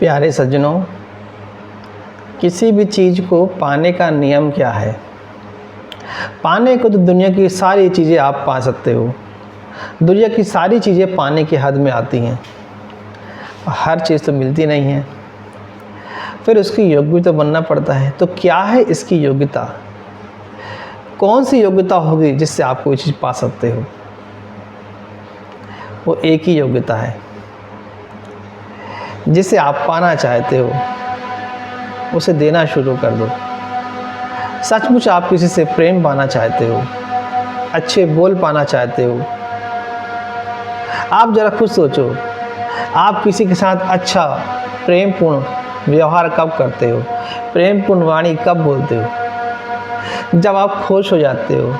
प्यारे सज्जनों, किसी भी चीज़ को पाने का नियम क्या है। पाने को तो दुनिया की सारी चीज़ें आप पा सकते हो। दुनिया की सारी चीज़ें पाने की हद में आती हैं। हर चीज़ तो मिलती नहीं है, फिर उसकी योग्य तो बनना पड़ता है। तो क्या है इसकी योग्यता? कौन सी योग्यता होगी जिससे आप कोई चीज़ पा सकते हो? वो एक ही योग्यता है, जिसे आप पाना चाहते हो उसे देना शुरू कर दो। सचमुच आप किसी से प्रेम पाना चाहते हो, अच्छे बोल पाना चाहते हो, आप ज़रा खुद सोचो, आप किसी के साथ अच्छा प्रेमपूर्ण व्यवहार कब करते हो, प्रेमपूर्ण वाणी कब बोलते हो? जब आप खुश हो जाते हो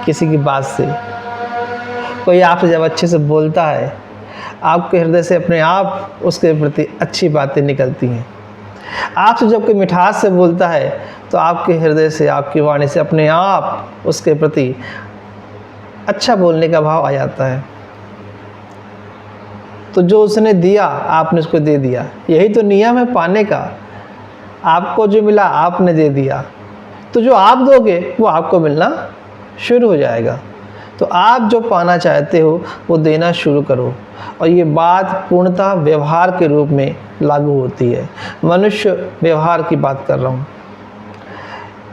किसी की बात से। कोई आपसे जब अच्छे से बोलता है, आपके हृदय से अपने आप उसके प्रति अच्छी बातें निकलती हैं। आपसे जब कोई मिठास से बोलता है तो आपके हृदय से, आपकी वाणी से अपने आप उसके प्रति अच्छा बोलने का भाव आ जाता है। तो जो उसने दिया आपने उसको दे दिया। यही तो नियम है पाने का। आपको जो मिला आपने दे दिया, तो जो आप दोगे वो आपको मिलना शुरू हो जाएगा। तो आप जो पाना चाहते हो वो देना शुरू करो। और ये बात पूर्णतः व्यवहार के रूप में लागू होती है। मनुष्य व्यवहार की बात कर रहा हूँ।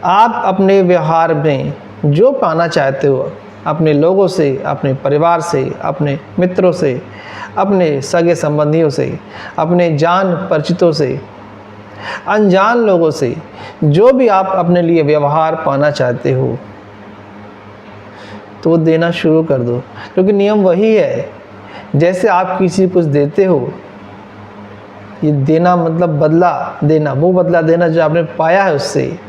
आप अपने व्यवहार में जो पाना चाहते हो, अपने लोगों से, अपने परिवार से, अपने मित्रों से, अपने सगे संबंधियों से, अपने जान परिचितों से, अनजान लोगों से, जो भी आप अपने लिए व्यवहार पाना चाहते हो तो वो देना शुरू कर दो। क्योंकि नियम वही है, जैसे आप किसी को कुछ देते हो, ये देना मतलब बदला देना, वो बदला देना जो आपने पाया है उससे।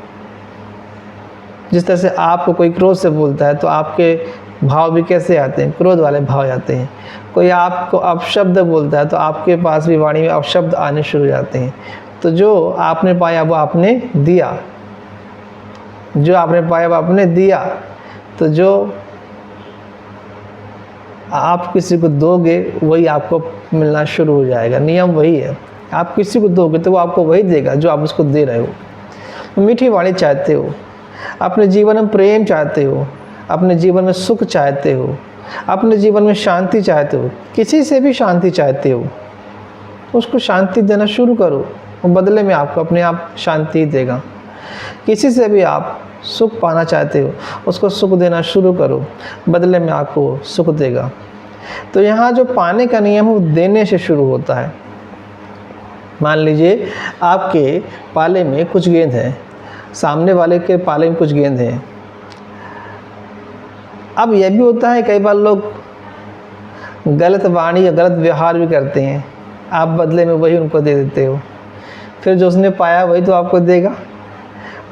जिस तरह से आपको कोई क्रोध से बोलता है तो आपके भाव भी कैसे आते हैं? क्रोध वाले भाव आते हैं। कोई आपको अपशब्द बोलता है तो आपके पास भी वाणी में अपशब्द आने शुरू हो जाते हैं। तो जो आपने पाया वो आपने दिया, जो आपने पाया वो आपने दिया। तो जो आप किसी को दोगे वही आपको मिलना शुरू हो जाएगा। नियम वही है, आप किसी को दोगे तो वो आपको वही देगा जो आप उसको दे रहे हो। मीठी वाणी चाहते हो, अपने जीवन में प्रेम चाहते हो, अपने जीवन में सुख चाहते हो, अपने जीवन में शांति चाहते हो, किसी से भी शांति चाहते हो, उसको शांति देना शुरू करो। वो बदले में आपको अपने आप शांति देगा। किसी से भी आप सुख पाना चाहते हो, उसको सुख देना शुरू करो, बदले में आपको सुख देगा। तो यहाँ जो पाने का नियम है वो देने से शुरू होता है। मान लीजिए आपके पाले में कुछ गेंद हैं, सामने वाले के पाले में कुछ गेंद हैं। अब यह भी होता है कई बार लोग गलत वाणी या गलत व्यवहार भी करते हैं, आप बदले में वही उनको दे देते हो। फिर जो उसने पाया वही तो आपको देगा।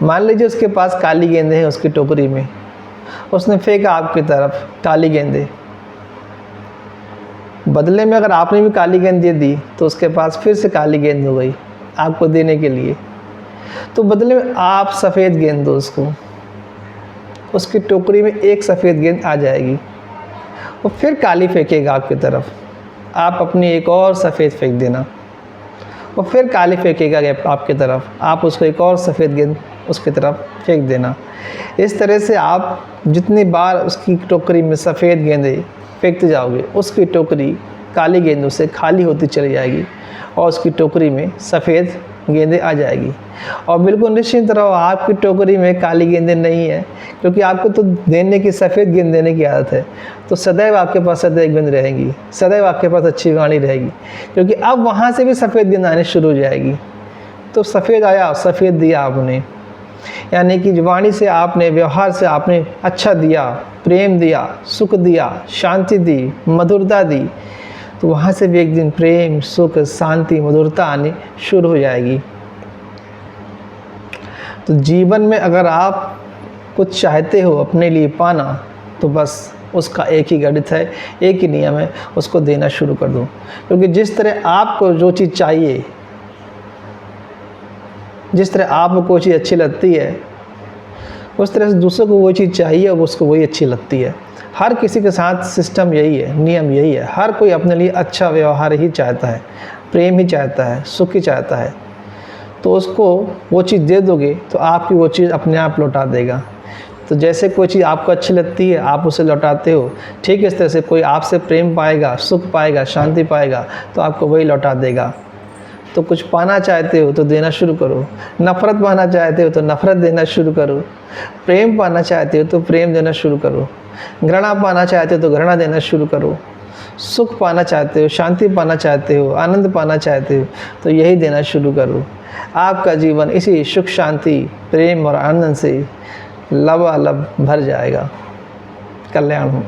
मान लीजिए उसके पास काली गेंदें हैं उसकी टोकरी में, उसने फेंका आपकी तरफ काली गेंदें। बदले में अगर आपने भी काली गेंद दे दी तो उसके पास फिर से काली गेंद हो गई आपको देने के लिए। तो बदले में आप सफ़ेद गेंद दो उसको, उसकी टोकरी में एक सफ़ेद गेंद आ जाएगी। वो फिर काली फेंकेगा आपकी तरफ, आप अपनी एक और सफ़ेद फेंक देना। वो फिर काली फेंकेगा आपकी तरफ, आप उसको एक और सफ़ेद गेंद उसकी तरफ फेंक देना। इस तरह से आप जितनी बार उसकी टोकरी में सफ़ेद गेंदें फेंकते जाओगे, उसकी टोकरी काली गेंदों से खाली होती चली जाएगी और उसकी टोकरी में सफ़ेद गेंदें आ जाएगी। और बिल्कुल निश्चिंत रहो, आपकी टोकरी में काली गेंदें नहीं है, क्योंकि आपको तो देने की, सफ़ेद गेंद देने की आदत है। तो सदैव आपके पास सफ़ेद गेंद रहेंगी, सदैव आपके पास अच्छी वाणी रहेगी, क्योंकि अब वहाँ से भी सफ़ेद गेंद आने शुरू हो जाएगी। तो सफ़ेद आया, सफ़ेद दिया आपने, यानी कि वाणी से आपने, व्यवहार से आपने अच्छा दिया, प्रेम दिया, सुख दिया, शांति दी, मधुरता दी। तो वहाँ से भी एक दिन प्रेम, सुख, शांति, मधुरता आनी शुरू हो जाएगी। तो जीवन में अगर आप कुछ चाहते हो अपने लिए पाना, तो बस उसका एक ही गणित है, एक ही नियम है, उसको देना शुरू कर दो। क्योंकि जिस तरह आपको जो चीज़ चाहिए, जिस तरह आपको कोई चीज़ अच्छी लगती है, उस तरह से दूसरों को वो चीज़ चाहिए और उसको वही अच्छी लगती है। हर किसी के साथ सिस्टम यही है, नियम यही है। हर कोई अपने लिए अच्छा व्यवहार ही चाहता है। प्रेम ही चाहता है, सुख ही चाहता है, तो उसको वो चीज़ दे दोगे तो आपकी वो चीज़ अपने आप लौटा देगा। तो जैसे कोई चीज़ आपको अच्छी लगती है, आप उसे लौटाते हो, ठीक इस तरह से कोई आपसे प्रेम पाएगा, सुख पाएगा, शांति पाएगा, तो आपको वही लौटा देगा। तो कुछ पाना चाहते हो तो देना शुरू करो, नफ़रत पाना चाहते हो तो नफ़रत देना शुरू करो, प्रेम पाना चाहते हो तो प्रेम देना शुरू करो, घृणा पाना चाहते हो तो घृणा देना शुरू करो, सुख पाना चाहते हो, शांति पाना चाहते हो, आनंद पाना चाहते हो, तो यही देना शुरू करो। आपका जीवन इसी सुख, शांति, प्रेम और आनंद से लबालब भर जाएगा। कल्याण हो।